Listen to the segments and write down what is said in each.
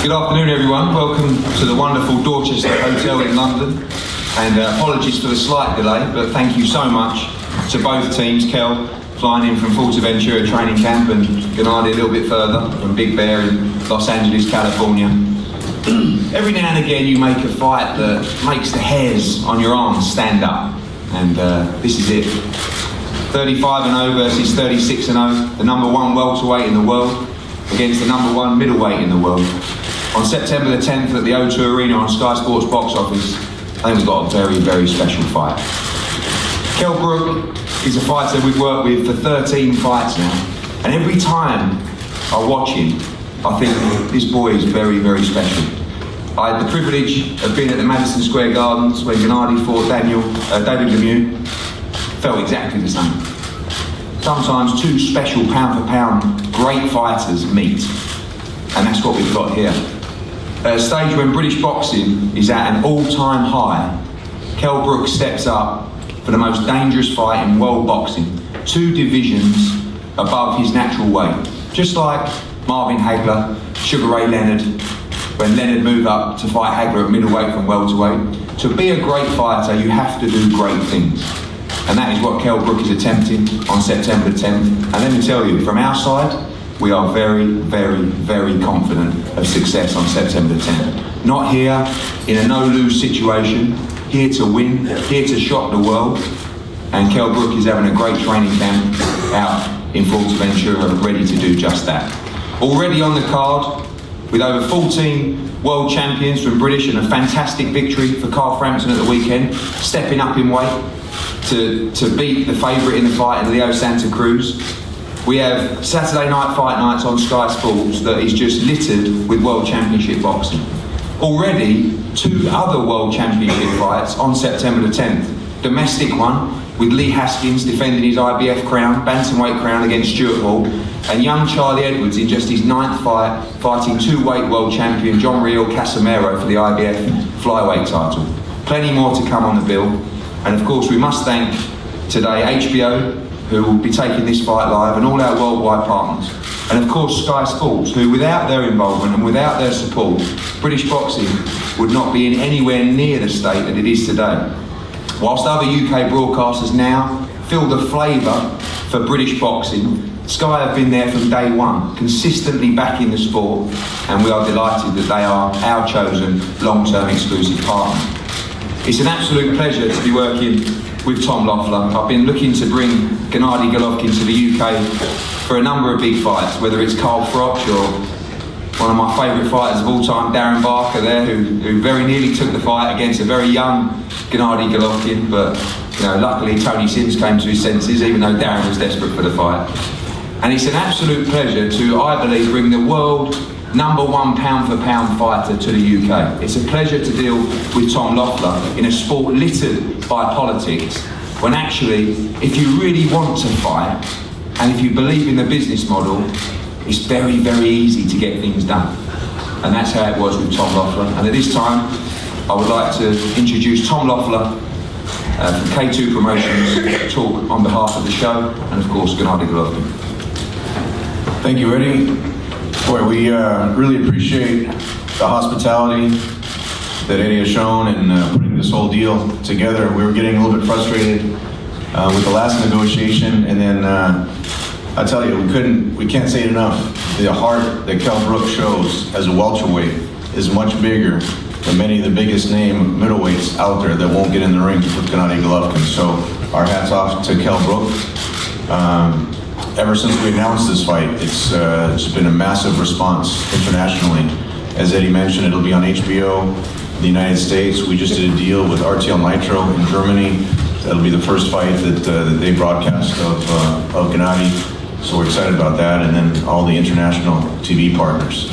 Good afternoon, everyone. Welcome to the wonderful Dorchester Hotel in London. And apologies for the slight delay, but thank you so much to both teams. Kell flying in from Fuerteventura training camp, and Gennady a little bit further from Big Bear in Los Angeles, California. Every now and again you make a fight that makes the hairs on your arms stand up, and this is it. 35-0 versus 36-0, the number one welterweight in the world against the number one middleweight in the world. On September the 10th at the O2 Arena on Sky Sports box office, I think we've got a very, very special fight. Kell Brook is a fighter we've worked with for 13 fights now, and every time I watch him, I think this boy is very, very special. I had the privilege of being at the Madison Square Gardens when Gennady fought David Lemieux. Felt exactly the same. Sometimes two special pound-for-pound great fighters meet, and that's what we've got here. At a stage when British boxing is at an all-time high, Kell Brook steps up for the most dangerous fight in world boxing, 2 divisions above his natural weight. Just like Marvin Hagler, Sugar Ray Leonard, when Leonard moved up to fight Hagler at middleweight from welterweight. To be a great fighter, you have to do great things. And that is what Kell Brook is attempting on September 10th. And let me tell you, from our side, we are very, very, very confident of success on September 10th. Not here in a no-lose situation, here to win, here to shock the world. And Kell Brook is having a great training camp out in Fuerteventura, ready to do just that. Already on the card, with over 14 world champions from British and a fantastic victory for Carl Frampton at the weekend, stepping up in weight to beat the favourite in the fight in Leo Santa Cruz. We have Saturday night fight nights on Sky Sports that is just littered with World Championship boxing. Already 2 other World Championship fights on September the 10th. Domestic one with Lee Haskins defending his IBF crown, bantamweight crown against Stuart Hall, and young Charlie Edwards in just his 9th fight, fighting 2-weight world champion John Riel Casimero for the IBF flyweight title. Plenty more to come on the bill. And of course we must thank today HBO, who will be taking this fight live, and all our worldwide partners. And of course Sky Sports, who without their involvement and without their support, British boxing would not be in anywhere near the state that it is today. Whilst other UK broadcasters now feel the flavour for British boxing, Sky have been there from day one, consistently backing the sport, and we are delighted that they are our chosen long-term exclusive partner. It's an absolute pleasure to be working with Tom Loeffler. I've been looking to bring Gennady Golovkin to the UK for a number of big fights, whether it's Carl Froch or one of my favourite fighters of all time, Darren Barker there, who very nearly took the fight against a very young Gennady Golovkin, but luckily Tony Sims came to his senses, even though Darren was desperate for the fight. And it's an absolute pleasure to, I believe, bring the world number one pound-for-pound fighter to the UK. It's a pleasure to deal with Tom Loeffler in a sport littered by politics, when actually, if you really want to fight, and if you believe in the business model, it's very, very easy to get things done. And that's how it was with Tom Loeffler. And at this time, I would like to introduce Tom Loeffler from K2 Promotions to talk on behalf of the show, and of course, Gennady Golovkin. Thank you, Eddie. Boy, we really appreciate the hospitality that Eddie has shown in putting this whole deal together. We were getting a little bit frustrated with the last negotiation, and then I tell you, we can't say it enough. The heart that Kell Brook shows as a welterweight is much bigger than many of the biggest name middleweights out there that won't get in the ring with Gennady Golovkin. So our hats off to Kell Brook. Ever since we announced this fight, it's been a massive response internationally. As Eddie mentioned, it'll be on HBO in the United States. We just did a deal with RTL Nitro in Germany. That'll be the first fight that they broadcast of Gennady. So we're excited about that, and then all the international TV partners.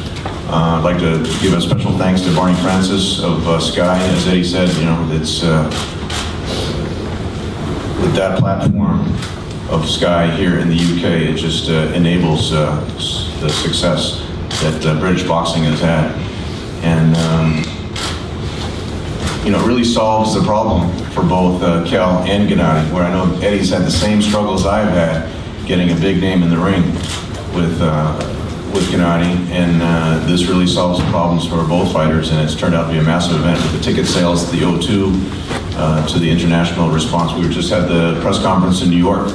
I'd like to give a special thanks to Barney Francis of Sky. As Eddie said, it's with that platform of Sky here in the UK, it just enables the success that British boxing has had. And it really solves the problem for both Kell and Gennady, where I know Eddie's had the same struggles I've had getting a big name in the ring with with Gennady, and this really solves the problems for both fighters, and it's turned out to be a massive event with the ticket sales, the O2, to the international response. We just had the press conference in New York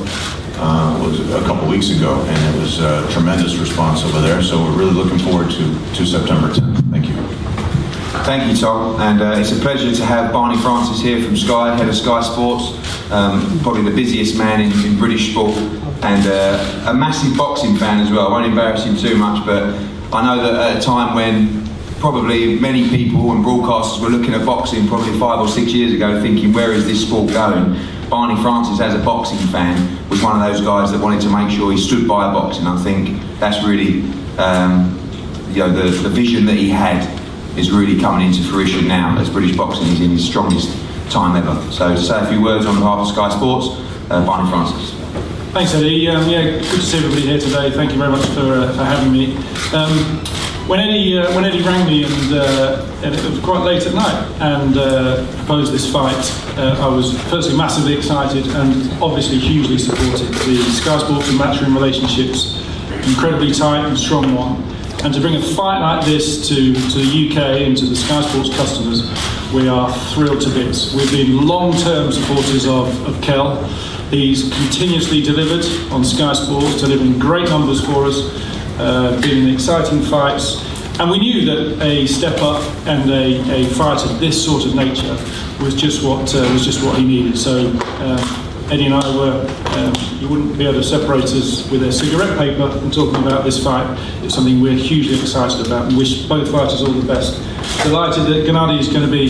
was a couple weeks ago, and it was a tremendous response over there, so we're really looking forward to September 10th. Thank you. Thank you, Tom, and it's a pleasure to have Barney Francis here from Sky, head of Sky Sports, probably the busiest man in British sport, and a massive boxing fan as well. I won't embarrass him too much, but I know that at a time when probably many people and broadcasters were looking at boxing probably 5 or 6 years ago thinking, where is this sport going? Barney Francis, as a boxing fan, was one of those guys that wanted to make sure he stood by boxing. I think that's really, the vision that he had is really coming into fruition now as British boxing is in its strongest time ever. So to say a few words on behalf of Sky Sports, Barney Francis. Thanks, Eddie. Good to see everybody here today. Thank you very much for having me. When Eddie rang me, and it was quite late at night, and proposed this fight, I was firstly massively excited and obviously hugely supportive. The Sky Sports and Matchroom relationship's incredibly tight and strong one. And to bring a fight like this to the UK and to the Sky Sports customers, we are thrilled to bits. We've been long-term supporters of Kell. He's continuously delivered on Sky Sports, delivering great numbers for us, been in exciting fights. And we knew that a step up and a fight of this sort of nature was just what he needed. So Eddie and I you wouldn't be able to separate us with a cigarette paper and talking about this fight. It's something we're hugely excited about and wish both fighters all the best. Delighted that Gennady is going to be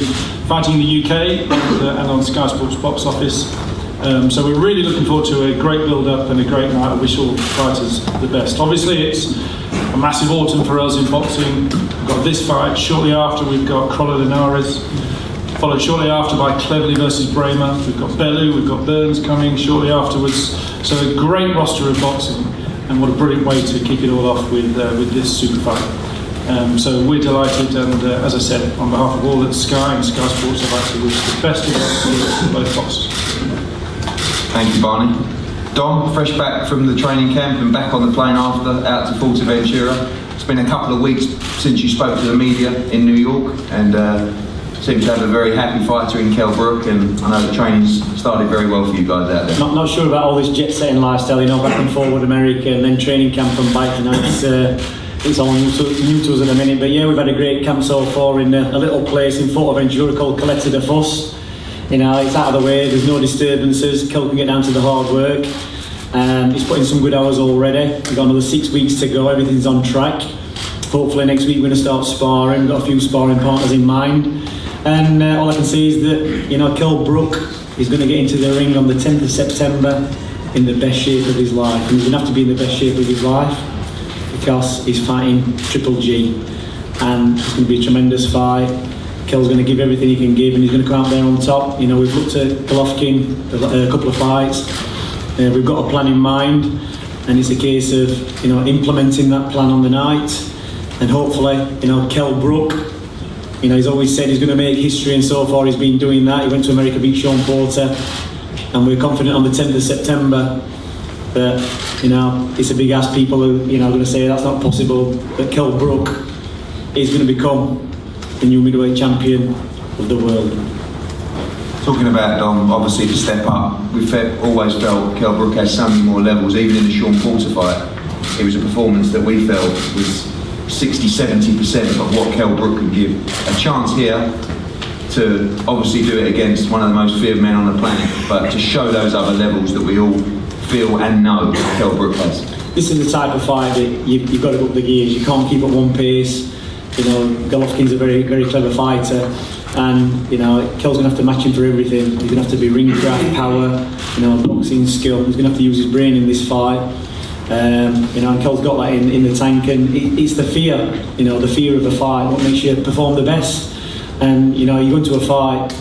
fighting in the UK and on Sky Sports box office. So we're really looking forward to a great build-up and a great night. I wish all fighters the best. Obviously, it's a massive autumn for us in boxing. We've got this fight. Shortly after, we've got Crolla Linares. Followed shortly after by Cleverly versus Bramer. We've got Bellew, we've got Burns coming shortly afterwards. So a great roster of boxing, and what a brilliant way to kick it all off with this super fight. So we're delighted, and as I said, on behalf of all at Sky and Sky Sports, I'd like to wish the best of luck to both boxers. Thank you, Barney. Dom, fresh back from the training camp and back on the plane after, out to Fuerteventura. It's been a couple of weeks since you spoke to the media in New York, and seem to have a very happy fighter in Kell Brook, and I know the training's started very well for you guys out there. Not sure about all this jet-setting lifestyle, back and forward America and then training camp and bike. It's all new to us at the minute, but yeah, we've had a great camp so far in a little place in Fuerteventura called Caleta de Foz. It's out of the way, there's no disturbances, Kell can get down to the hard work. He's put in some good hours already. We've got another 6 weeks to go, everything's on track. Hopefully next week we're going to start sparring, we've got a few sparring partners in mind. And all I can say is that, Kell Brook is going to get into the ring on the 10th of September in the best shape of his life. And he's going to have to be in the best shape of his life because he's fighting Triple G. And it's going to be a tremendous fight. Kell's going to give everything he can give, and he's going to come out there on top. We've looked at Golovkin a couple of fights. We've got a plan in mind, and it's a case of, implementing that plan on the night. And hopefully, Kell Brook, he's always said he's going to make history, and so far he's been doing that. He went to America, beat Sean Porter, and we're confident on the 10th of September that, it's a big ask. People who, are going to say that's not possible, that Kell Brook is going to become the new middleweight champion of the world. Talking about Dom, obviously to step up, we've always felt Kell Brook has so many more levels. Even in the Sean Porter fight, it was a performance that we felt was 60-70% of what Kell Brook could give. A chance here to obviously do it against one of the most feared men on the planet, but to show those other levels that we all feel and know Kell Brook has. This is the type of fight that you've got to up the gears. You can't keep at one pace. Golovkin's a very, very clever fighter, and Kell's going to have to match him for everything. He's going to have to be ring craft, power, boxing skill. He's going to have to use his brain in this fight. And Kell's got that in the tank, and it's the fear, the fear of the fight, what makes you perform the best. And you go into a fight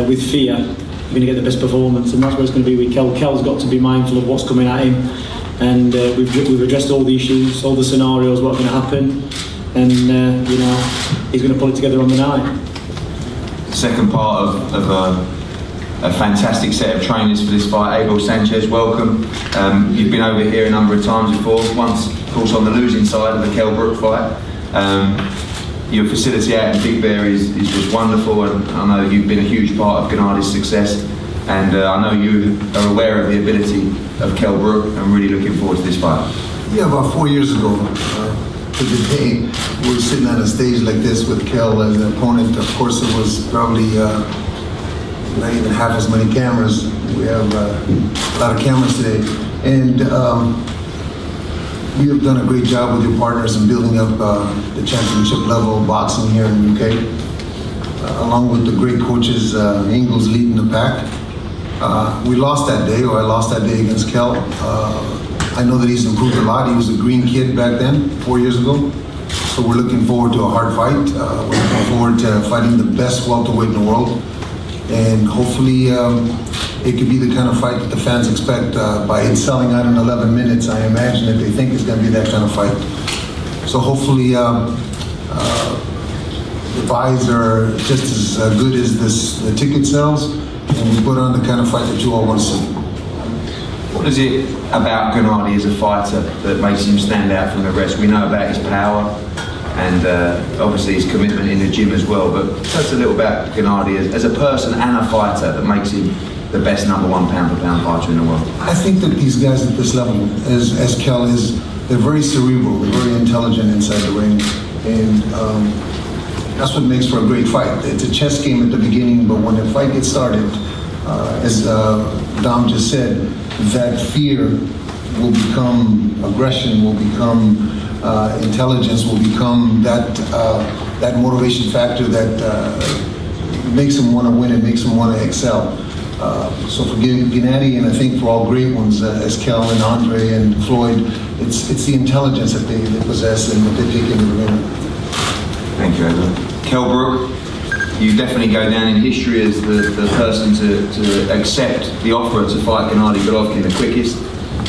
with fear, you're going to get the best performance, and that's what it's going to be with Kell. Kell's got to be mindful of what's coming at him, and we've addressed all the issues, all the scenarios, what's going to happen, and he's going to pull it together on the night. The second part of a fantastic set of trainers for this fight. Abel Sanchez, welcome. You've been over here a number of times before, once of course on the losing side of the Kell Brook fight. Your facility out in Big Bear is just wonderful, and I know you've been a huge part of Gennady's success, and I know you are aware of the ability of Kell Brook and really looking forward to this fight. Yeah, about 4 years ago, to the day, we were sitting on a stage like this with Kell as an opponent. Of course, it was probably not even half as many cameras. We have a lot of cameras today. And you have done a great job with your partners in building up the championship level boxing here in the UK, along with the great coaches, Ingles leading the pack. We lost that day, or I lost that day against Kell. I know that he's improved a lot. He was a green kid back then, 4 years ago. So we're looking forward to a hard fight. We're looking forward to fighting the best welterweight in the world. And hopefully it could be the kind of fight that the fans expect. By it selling out in 11 minutes, I imagine that they think it's going to be that kind of fight. So hopefully the buys are just as good as the ticket sales, and we put on the kind of fight that you all want to see. What is it about Gennady as a fighter that makes him stand out from the rest? We know about his power and obviously his commitment in the gym as well, but tell us a little about Gennady as a person and a fighter that makes him the best #1 pound-for-pound fighter in the world. I think that these guys at this level, as Kell is, they're very cerebral, they're very intelligent inside the ring, and that's what makes for a great fight. It's a chess game at the beginning, but when the fight gets started, as Dom just said, that fear will become aggression, will become intelligence, will become that motivation factor that makes them want to win and makes them want to excel. So for Gennady, and I think for all great ones, as Kell and Andre and Floyd, it's the intelligence that they possess and that they take into the ring. Thank you, Abel. Kell Brook, you definitely go down in history as the person to accept the offer to fight Gennady Golovkin the quickest,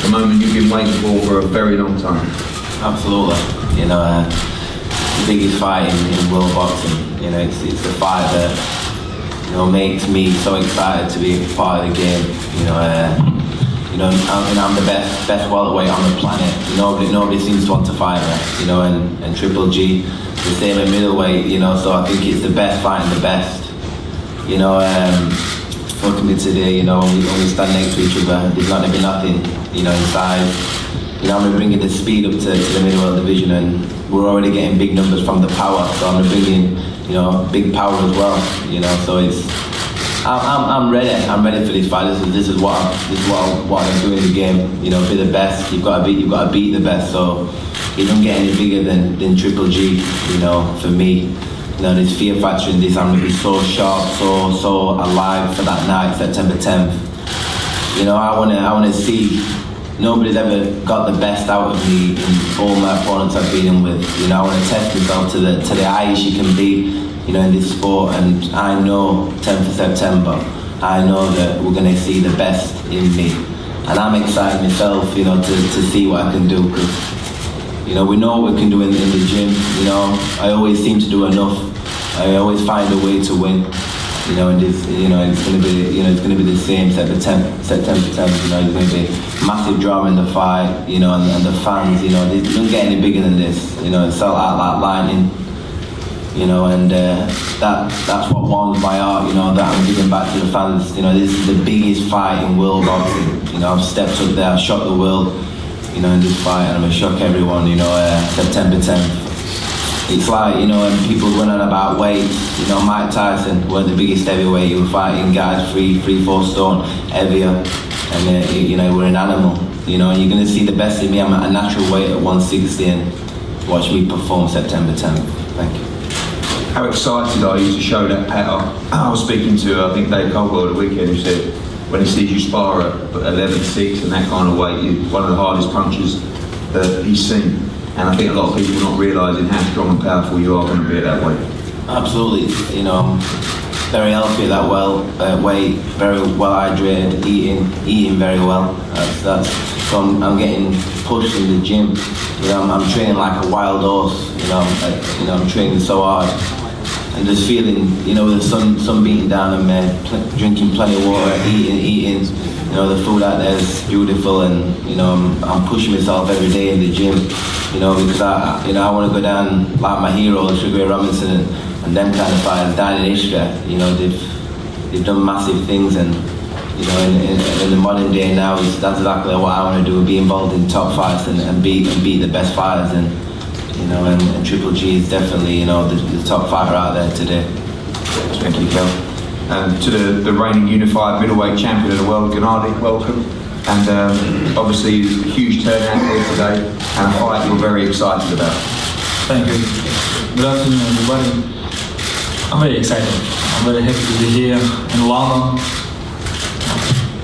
the moment you've been waiting for a very long time. Absolutely. You know, the biggest fight in world boxing. You know, it's the fight that, you know, makes me so excited to be a part of the game. You know, I'm the best welterweight on the planet. Nobody seems to want to fight me. You know, and Triple G, the same at middleweight. You know, so I think it's the best fighting the best. You know, look at me today. You know, when we stand next to each other, there's not gonna be nothing. You know, inside. You know, I'm bringing the speed up to the middleweight division, and we're already getting big numbers from the power. So I'm bringing, you know, big power as well. You know, so I'm ready. I'm ready for this fight. This is what I do in the game. You know, be the best. You've got to beat the best. So it don't get any bigger than Triple G. You know, for me, you know, there's fear factor in this. I'm gonna be so sharp, so alive for that night, September 10th. You know, I wanna see. Nobody's ever got the best out of me in all my opponents I've been in with. You know, I want to test myself to the highest you can be, you know, in this sport. And I know 10th of September, I know that we're going to see the best in me. And I'm excited myself, you know, to see what I can do. Because, you know, we know what we can do in the gym. You know, I always seem to do enough. I always find a way to win. You know, and this, you know, it's going to be the same September 10th. You know, it's going to be massive drama in the fight. You know, and the fans. You know, it don't get any bigger than this. You know, it's sell out like lightning. You know, and that's what warms my heart. You know, that I'm giving back to the fans. You know, this is the biggest fight in world boxing. You know, I've stepped up there, I've shocked the world. You know, in this fight, and I'm gonna shock everyone. You know, September 10th. It's like, you know, when people run on about weight, you know, Mike Tyson was the biggest heavyweight. He was fighting guys 3-4 stone heavier, and you know, we're an animal. You know, and you're gonna see the best in me. I'm at a natural weight at 160, and watch me perform September 10th. Thank you. How excited are you to show that power? I was speaking to, I think, Dave Caldwell the weekend, who said when he sees you spar at 11-6 and that kind of weight, you're one of the hardest punchers that he's seen. And I think a lot of people are not realising how strong and powerful you are going to be at that weight. Absolutely. You know, I'm very healthy at that weight, very well hydrated, eating very well. So I'm getting pushed in the gym. You know, I'm training like a wild horse. You know, I'm training so hard. and just feeling, you know, with the sun beating down on me, drinking plenty of water, eating, you know, the food out there is beautiful, and you know, I'm pushing myself every day in the gym, you know, because I want to go down like my heroes, Sugar Ray Robinson and them kind of fighters down in Ishka. You know, they've done massive things, and you know, in the modern day now, that's exactly what I want to do: be involved in top fights and beat the best fighters, and you know, and Triple G is definitely, you know, the top fighter out there today. Thank you, Kell. To the reigning unified middleweight champion of the world, Gennady, welcome. And obviously, a huge turnout here today, and a fight you're very excited about. Thank you. Good afternoon, everybody. I'm very excited. I'm very happy to be here in London.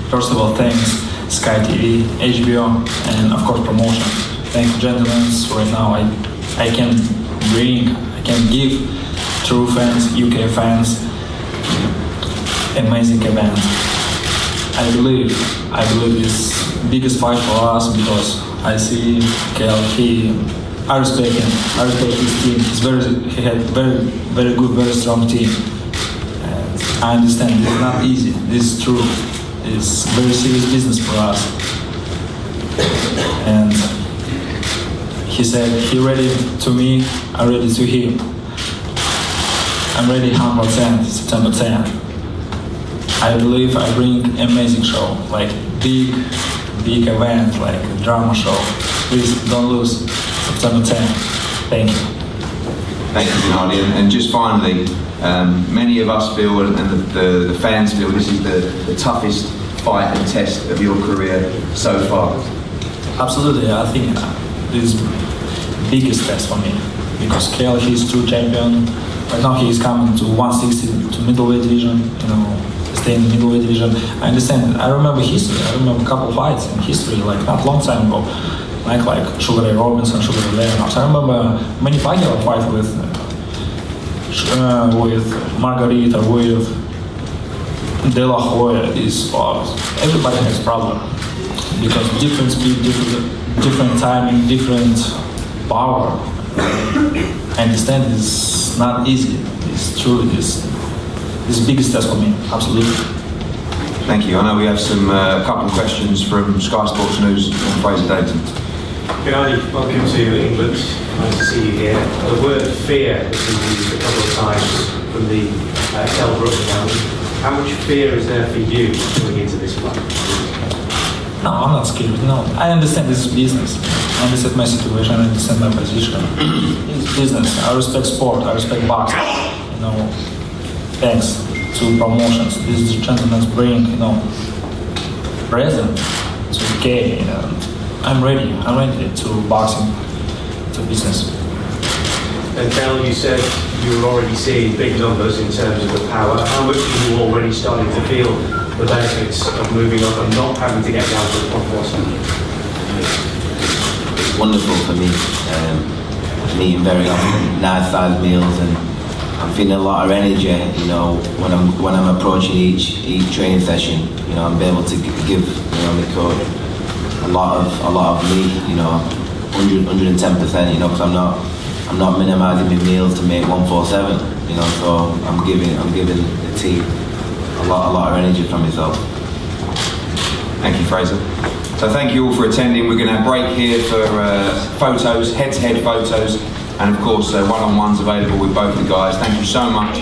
First of all, thanks Sky TV, HBO, and of course promotion. Thank you, gentlemen. Right now, I can give true fans, UK fans, amazing event. I believe this biggest fight for us, because I see Kell. I respect him. I respect his team. He had very good, very strong team. And I understand this is not easy. This is true. It's very serious business for us. And he said he ready to me. I'm ready to him. I'm ready 100% September 10th. I believe I bring amazing show, like big event, like a drama show. Please don't lose September 10th. Thank you. Thank you, Gennady. And just finally, many of us feel, and the fans feel, this is the toughest fight and test of your career so far. Absolutely, I think this is biggest test for me, because Kell, he's true champion. Right now he is coming to 160 to middleweight division, you know, stay in the middleweight division. I understand. I remember history. I remember a couple of fights in history, like not long time ago, like Sugar Ray Robinson, Sugar Ray Leonard. I remember many fights with Margarita, with De La Hoya. Everybody has problem, because different speed, different timing, different power. I understand it's not easy. It's true. This is the biggest test for me. Absolutely. Thank you. I know we have a couple of questions from Sky Sports News and Fraser Dayton. Gennady, welcome to England. Nice to see you here. The word fear has been used a couple of times from the Kell Brook account. How much fear is there for you going into this fight? No, I'm not scared. No, I understand this is business. I understand my situation. I understand my position. It's business. I respect sport. I respect boxing. You know, thanks to promotions, these gentlemen bring, you know, present to UK. You know, I'm ready to boxing, to business. And Kell, you said you were already seeing big numbers in terms of the power. How much are you already starting to feel the benefits of moving up and not having to get down to the 147? It's wonderful for me. I'm eating very often, nice sized meals, and I'm feeling a lot of energy. You know, when I'm approaching each training session, you know, I'm able to give, you know, the coach a lot of me. You know, 110%. You know, because I'm not minimizing my meals to make 147. You know, so I'm giving the team a lot of energy from myself. Thank you, Fraser. So thank you all for attending. We're going to have a break here for photos, head-to-head photos, and of course one-on-ones available with both the guys. Thank you so much.